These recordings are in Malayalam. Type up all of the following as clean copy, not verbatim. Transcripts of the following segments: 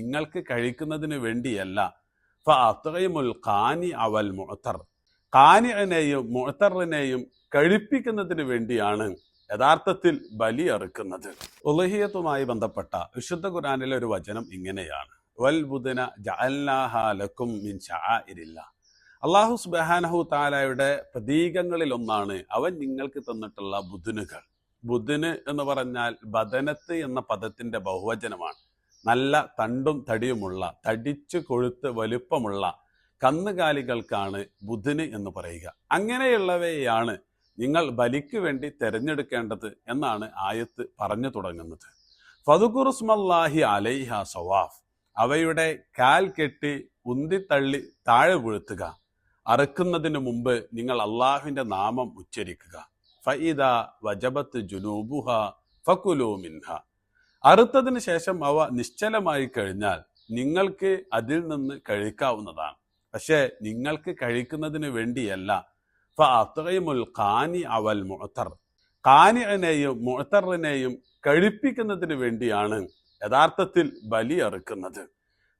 നിങ്ങൾക്ക് കഴിക്കുന്നതിന് വേണ്ടിയല്ല. ഫഅത്ഇമുൽ ഖാനി അവൽ മുഅ്തർ, ഖാനിഅനെയും മുഅ്തറിനെയും കഴിപ്പിക്കുന്നതിന് വേണ്ടിയാണ് യഥാർത്ഥത്തിൽ ബലി അറുക്കുന്നത്. ഉളുഹിയത്തുമായി ബന്ധപ്പെട്ട വിശുദ്ധ ഖുർആനിലെ ഒരു വചനം ഇങ്ങനെയാണ്: വൽ ബുദ്ന ജഅൽനാഹാ ലക്കും മിൻ ശആഇരില്ലാഹ്. അല്ലാഹു സുബ്ഹാനഹു തആലയുടെ പ്രതീകങ്ങളിൽ ഒന്നാണ് അവൻ നിങ്ങൾക്ക് തന്നിട്ടുള്ള ബുദ്നുകൾ. ബുദ്ന് എന്ന് പറഞ്ഞാൽ ബദനത്ത് എന്ന പദത്തിന്റെ ബഹുവചനമാണ്. നല്ല തണ്ടും തടിയുമുള്ള, തടിച്ചു കൊഴുത്ത് വലുപ്പമുള്ള കന്നുകാലികൾക്കാണ് ബുദ്ന് എന്ന് പറയുക. അങ്ങനെയുള്ളവയാണ് നിങ്ങൾ ബലിക്ക് വേണ്ടി തെരഞ്ഞെടുക്കേണ്ടത് എന്നാണ് ആയത്ത് പറഞ്ഞു തുടങ്ങുന്നത്. ഫദ്കുറുസ്മല്ലാഹി അലൈഹ സവാഫ്, അവയുടെ കാൽ കെട്ടി ഉന്തിത്തള്ളി താഴെ വീഴ്ത്തുക. അറുക്കുന്നതിന് മുമ്പ് നിങ്ങൾ അള്ളാഹുവിന്റെ നാമം ഉച്ചരിക്കുക. ഫഇദ വജബത്ത് ജുനൂബുഹ ഫകുലൂ മിൻഹ, അറുത്തതിന് ശേഷം അവ നിശ്ചലമായി കഴിഞ്ഞാൽ നിങ്ങൾക്ക് അതിൽ നിന്ന് കഴിക്കാവുന്നതാണ്. പക്ഷേ നിങ്ങൾക്ക് കഴിക്കുന്നതിന് വേണ്ടിയല്ല. ഫഅത്ഇമുൽ ഖാനി അവൽ മുഅ്തർ, ഖാനിഅനെയും മുഅ്തറിനെയും കഴിപ്പിക്കുന്നതിന് വേണ്ടിയാണ് യഥാർത്ഥത്തിൽ ബലി അറുക്കുന്നത്.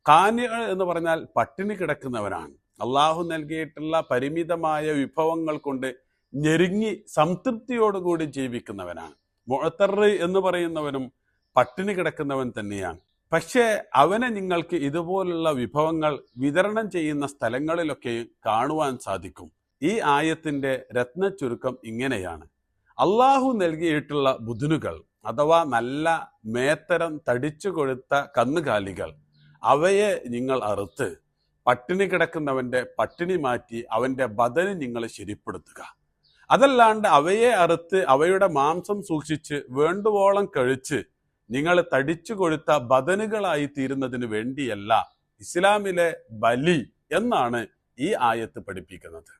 ഖാനി എന്ന് പറഞ്ഞാൽ പട്ടിണി കിടക്കുന്നവനാണ്. അള്ളാഹു നൽകിയിട്ടുള്ള പരിമിതമായ വിഭവങ്ങൾ കൊണ്ട് ഞെരുങ്ങി സംതൃപ്തിയോടുകൂടി ജീവിക്കുന്നവനാണ്. മുഅ്തർ എന്ന് പറയുന്നവനും പട്ടിണി കിടക്കുന്നവൻ തന്നെയാണ്. പക്ഷേ അവനെ നിങ്ങൾക്ക് ഇതുപോലുള്ള വിഭവങ്ങൾ വിതരണം ചെയ്യുന്ന സ്ഥലങ്ങളിലൊക്കെ കാണുവാൻ സാധിക്കും. ഈ ആയത്തിന്റെ രത്ന ചുരുക്കം ഇങ്ങനെയാണ്: അള്ളാഹു നൽകിയിട്ടുള്ള ബുദ്നുകൾ അഥവാ നല്ല മേത്തരം തടിച്ചു കൊഴുത്ത കന്നുകാലികൾ, അവയെ നിങ്ങൾ അറുത്ത് പട്ടിണി കിടക്കുന്നവന്റെ പട്ടിണി മാറ്റി അവന്റെ ബദന് നിങ്ങൾ ശരിപ്പെടുത്തുക. അതല്ലാണ്ട് അവയെ അറുത്ത് അവയുടെ മാംസം സൂക്ഷിച്ച് വേണ്ടുവോളം കഴിച്ച് നിങ്ങൾ തടിച്ചു കൊഴുത്ത ബദനുകളായി തീരുന്നതിന് വേണ്ടിയല്ല ഇസ്ലാമിലെ ബലി എന്നാണ് ഈ ആയത്ത് പഠിപ്പിക്കുന്നത്.